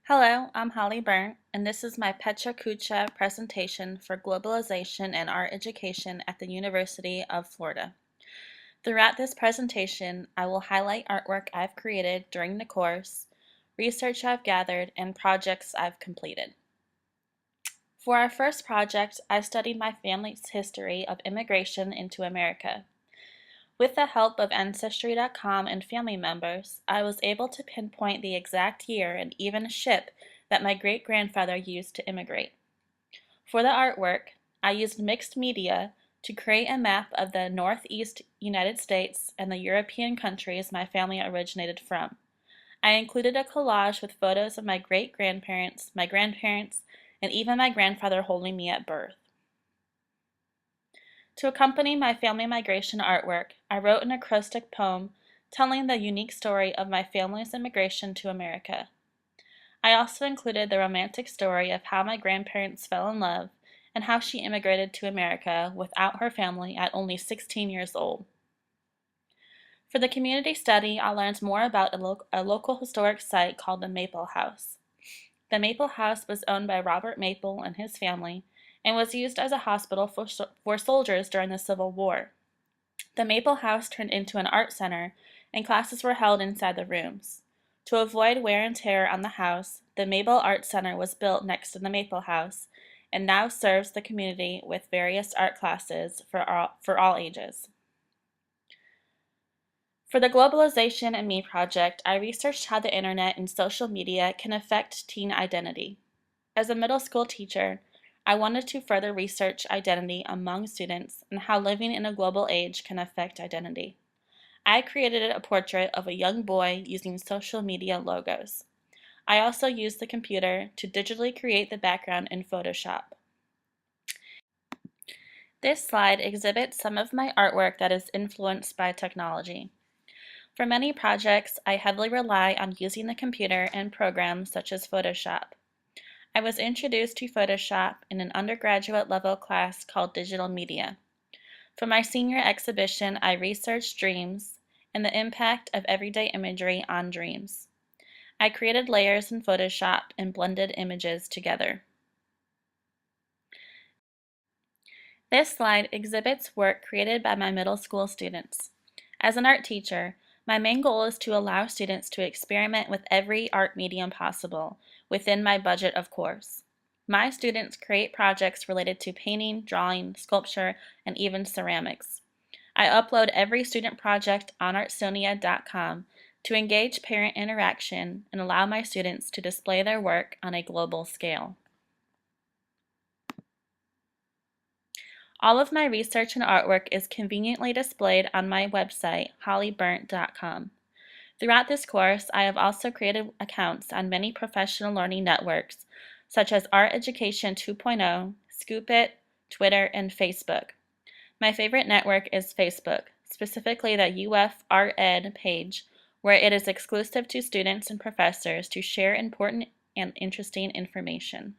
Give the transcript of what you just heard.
Hello, I'm Berndt, and this is my Pecha Kucha presentation for Globalization and Art Education at the University of Florida. Throughout this presentation, I will highlight artwork I've created during the course, research I've gathered, and projects I've completed. For our first project, I studied my family's history of immigration into America. With the help of Ancestry.com and family members, I was able to pinpoint the exact year and even ship that my great-grandfather used to immigrate. For the artwork, I used mixed media to create a map of the Northeast United States and the European countries my family originated from. I included a collage with photos of my great-grandparents, my grandparents, and even my grandfather holding me at birth. To accompany my family migration artwork, I wrote an acrostic poem telling the unique story of my family's immigration to America. I also included the romantic story of how my grandparents fell in love and how she immigrated to America without her family at only 16 years old. For the community study, I learned more about a local historic site called the Maple House. The Maple House was owned by Robert Maple and his family, and was used as a hospital for soldiers during the Civil War. The Maple House turned into an art center, and classes were held inside the rooms. To avoid wear and tear on the house, the Maple Art Center was built next to the Maple House, and now serves the community with various art classes for all ages. For the Globalization and Me project, I researched how the internet and social media can affect teen identity. As a middle school teacher, I wanted to further research identity among students and how living in a global age can affect identity. I created a portrait of a young boy using social media logos. I also used the computer to digitally create the background in Photoshop. This slide exhibits some of my artwork that is influenced by technology. For many projects, I heavily rely on using the computer and programs such as Photoshop. I was introduced to Photoshop in an undergraduate level class called Digital Media. For my senior exhibition, I researched dreams and the impact of everyday imagery on dreams. I created layers in Photoshop and blended images together. This slide exhibits work created by my middle school students. As an art teacher, my main goal is to allow students to experiment with every art medium possible within my budget of course. My students create projects related to painting, drawing, sculpture, and even ceramics. I upload every student project on artsonia.com to engage parent interaction and allow my students to display their work on a global scale. All of my research and artwork is conveniently displayed on my website, hollyberndt.com. Throughout this course, I have also created accounts on many professional learning networks, such as Art Education 2.0, Scoop.it, Twitter, and Facebook. My favorite network is Facebook, specifically the UF Art Ed page, where it is exclusive to students and professors to share important and interesting information.